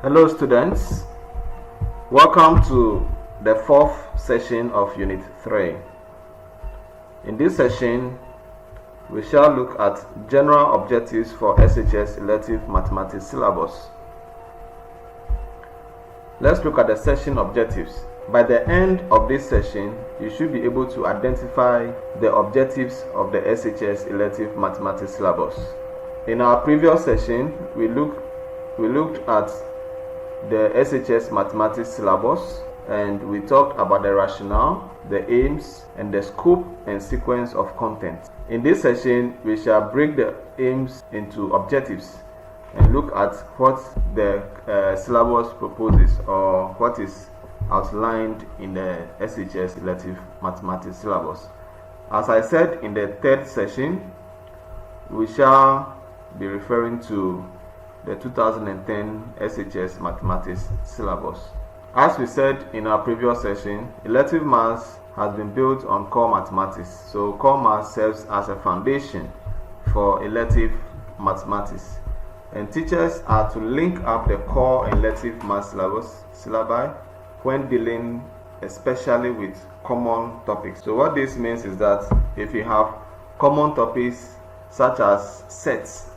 Hello students, welcome to the fourth session of Unit 3. In this session, we shall look at general objectives for SHS elective mathematics syllabus. Let's look at the session objectives. By the end of this session, you should be able to identify the objectives of the SHS elective mathematics syllabus. In our previous session, we looked at the SHS mathematics syllabus, and we talked about the rationale, the aims, and the scope and sequence of content. In this session, we shall break the aims into objectives and look at what the syllabus proposes, or what is outlined in the SHS elective mathematics syllabus. As I said in the third session, we shall be referring to the 2010 SHS mathematics syllabus. As we said in our previous session, elective maths has been built on core mathematics. So core maths serves as a foundation for elective mathematics, and teachers are to link up the core elective maths syllabi when dealing especially with common topics. So what this means is that if you have common topics such as sets,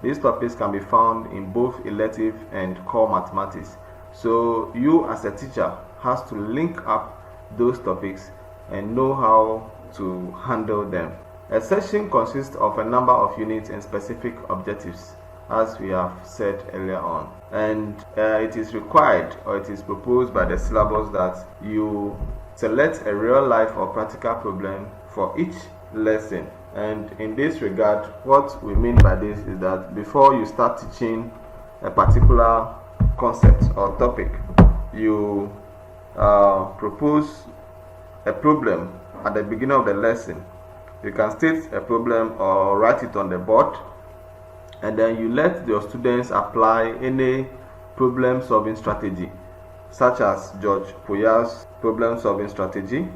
these topics can be found in both elective and core mathematics. So you as a teacher has to link up those topics and know how to handle them. A session consists of a number of units and specific objectives, as we have said earlier on, and it is required, or it is proposed by the syllabus, that you select a real life or practical problem for each lesson. And in this regard, what we mean by this is that before you start teaching a particular concept or topic, you propose a problem at the beginning of the lesson. You can state a problem or write it on the board, and then you let your students apply any problem solving strategy, such as George Poyar's problem solving strategy,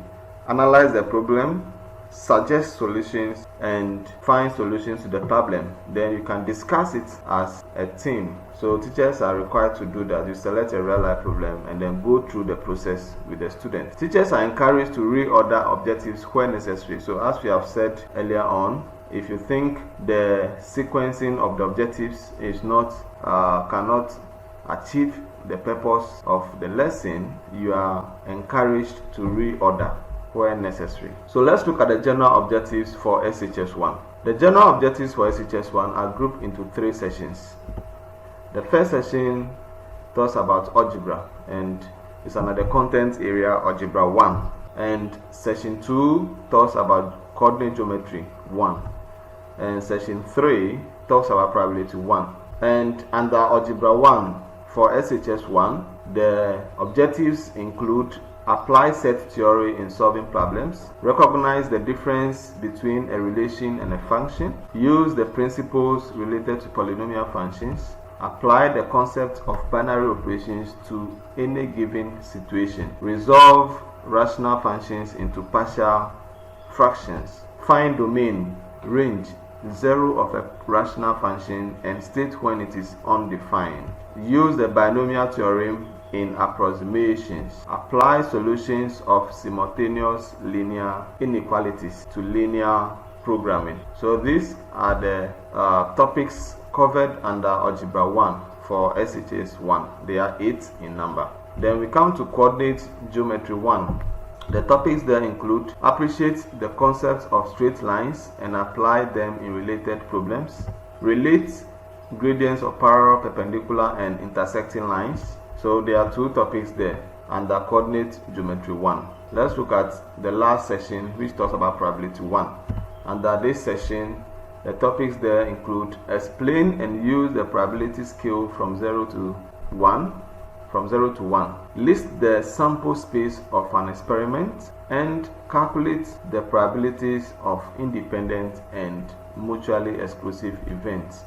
analyze the problem, suggest solutions, and find solutions to the problem. Then you can discuss it as a team. So teachers are required to do that. You select a real life problem and then go through the process with the students. Teachers are encouraged to reorder objectives where necessary. So as we have said earlier on, if you think the sequencing of the objectives is not cannot achieve the purpose of the lesson, you are encouraged to reorder where necessary. So let's look at the general objectives for SHS1. The general objectives for SHS1 are grouped into 3 sessions. The first session talks about algebra, and it's under the content area Algebra 1. And session 2 talks about coordinate geometry 1. And session 3 talks about probability 1. And under Algebra 1 for SHS1, the objectives include apply set theory in solving problems, recognize the difference between a relation and a function, use the principles related to polynomial functions, apply the concept of binary operations to any given situation, resolve rational functions into partial fractions, find domain, range, zero of a rational function and state when it is undefined, use the binomial theorem in approximations, apply solutions of simultaneous linear inequalities to linear programming. So these are the topics covered under Algebra 1 for SHS1. They are 8 in number. Then we come to coordinate geometry 1. The topics there include appreciate the concepts of straight lines and apply them in related problems, relate gradients of parallel, perpendicular, and intersecting lines. So there are 2 topics there under coordinate geometry 1. Let's look at the last session, which talks about probability 1. Under this session, the topics there include explain and use the probability scale from 0 to 1. List the sample space of an experiment and calculate the probabilities of independent and mutually exclusive events.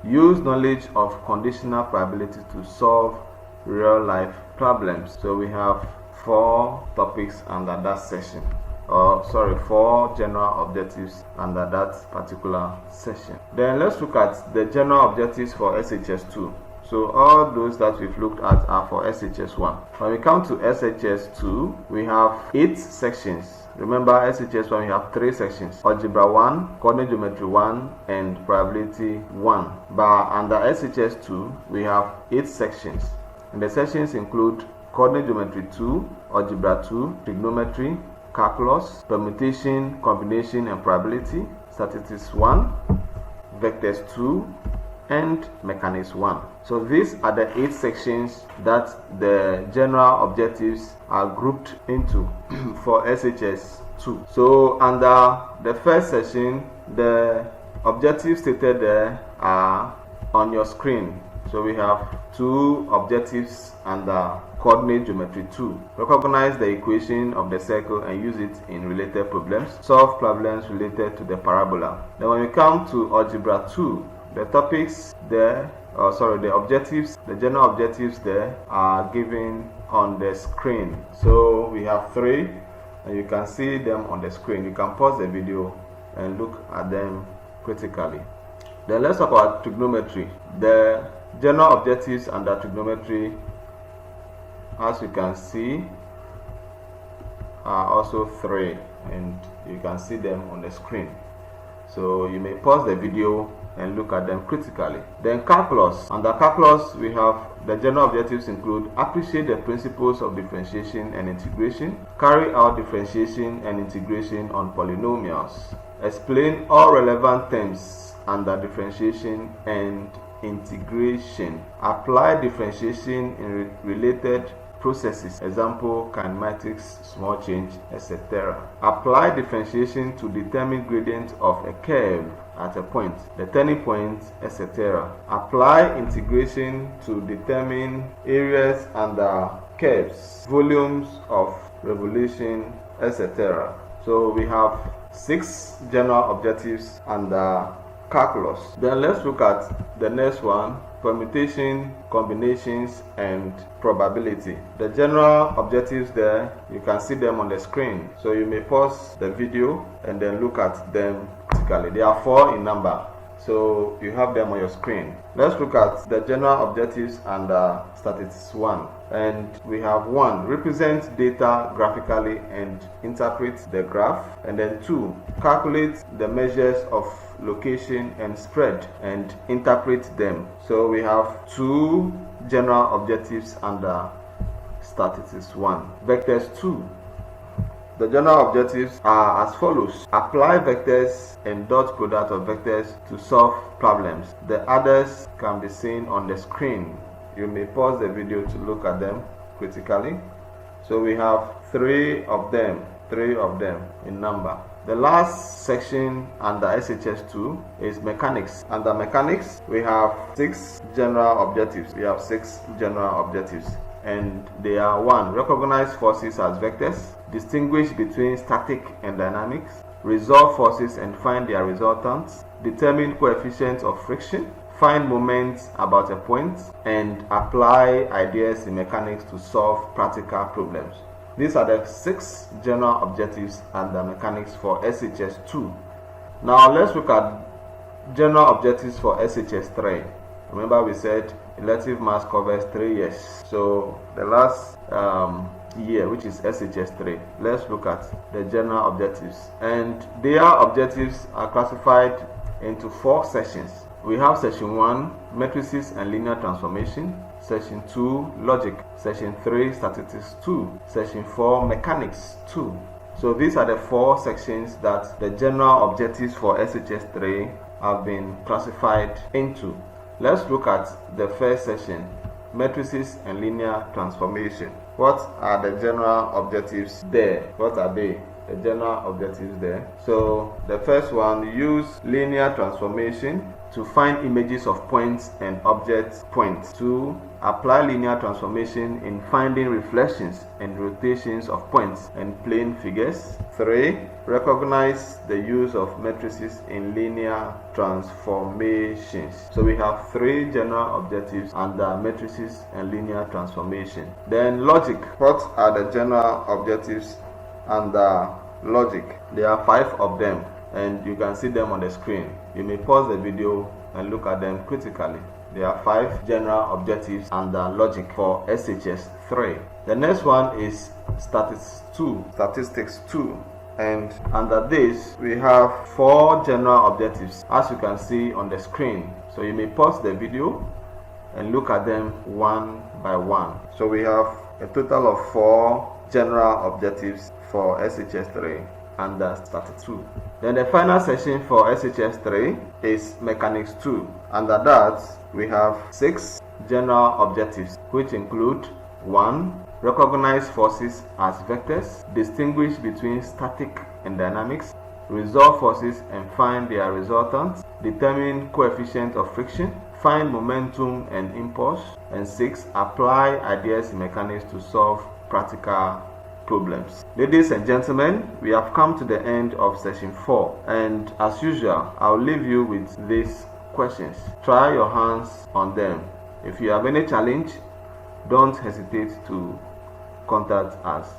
Use knowledge of conditional probability to solve real life problems. So we have 4 topics under that session. four general objectives under that particular session. Then let's look at the general objectives for SHS2. So all those that we've looked at are for SHS1. When we come to SHS2, we have 8 sections. Remember, SHS1 we have 3 sections: Algebra 1, Coordinate Geometry 1, and Probability 1. But under SHS2, we have 8 sections. And the sections include Coordinate Geometry 2, Algebra 2, Trigonometry, Calculus, Permutation, Combination, and Probability, Statistics 1, Vectors 2, and Mechanics 1. So these are the 8 sections that the general objectives are grouped into for SHS2. So under the first section, the objectives stated there are on your screen. So we have 2 objectives under Coordinate Geometry 2. Recognize the equation of the circle and use it in related problems. Solve problems related to the parabola. Then when we come to Algebra 2, the topics there, the objectives, the general objectives there are given on the screen. So we have 3 and you can see them on the screen. You can pause the video and look at them critically. Then let's talk about trigonometry. The general objectives under trigonometry, as you can see, are also 3 and you can see them on the screen. So you may pause the video and look at them critically. Then calculus. Under calculus, we have the general objectives include appreciate the principles of differentiation and integration, carry out differentiation and integration on polynomials, explain all relevant terms under differentiation and integration, apply differentiation in related processes, example kinematics, small change, etc. Apply differentiation to determine gradient of a curve at a point, the turning point, etc. Apply integration to determine areas under curves, volumes of revolution, etc. So we have 6 general objectives under calculus. Then let's look at the next one: permutation, combinations, and probability. The general objectives there, you can see them on the screen. So you may pause the video and then look at them critically. There are 4 in number, so you have them on your screen. Let's look at the general objectives under Statistics 1. And we have 1, represent data graphically and interpret the graph. And then 2, calculate the measures of location and spread and interpret them. So we have 2 general objectives under Statistics 1. Vectors 2. The general objectives are as follows: apply vectors and dot product of vectors to solve problems. The others can be seen on the screen. You may pause the video to look at them critically. So we have 3 of them in number. The last section under SHS2 is mechanics. Under mechanics, we have 6 general objectives. And they are: 1, recognize forces as vectors, distinguish between static and dynamics, resolve forces and find their resultants, determine coefficients of friction, find moments about a point, and apply ideas in mechanics to solve practical problems. These are the 6 general objectives under mechanics for SHS2. Now let's look at general objectives for SHS3. Remember, we said elective maths covers 3 years. So the last year, which is SHS3, let's look at the general objectives. And their objectives are classified into 4 sections. We have Section 1, matrices and linear transformation. Section 2, logic. Section 3, statistics 2. Section 4, mechanics 2. So these are the 4 sections that the general objectives for SHS3 have been classified into. Let's look at the first section, matrices and linear transformation. What are the general objectives there? What are they? The general objectives there. So the first one, use linear transformation to find images of points and object points. 2, apply linear transformation in finding reflections and rotations of points and plane figures. 3, recognize the use of matrices in linear transformations. So we have 3 general objectives under matrices and linear transformation. Then logic. What are the general objectives under logic. There are 5 of them and you can see them on the screen. You may pause the video and look at them critically. There are 5 general objectives under logic for SHS 3. The next one is statistics 2. And under this we have 4 general objectives as you can see on the screen. So you may pause the video and look at them one by one. So we have a total of 4 general objectives for SHS 3 under Statistics 2. Then the final session for SHS 3 is Mechanics 2. Under that we have 6 general objectives, which include 1. Recognize forces as vectors, distinguish between static and dynamics, resolve forces and find their resultants, determine coefficient of friction, find momentum and impulse, and 6. Apply ideas in mechanics to solve practical problems. Ladies and gentlemen, we have come to the end of session 4, and as usual, I'll leave you with these questions. Try your hands on them. If you have any challenge, don't hesitate to contact us.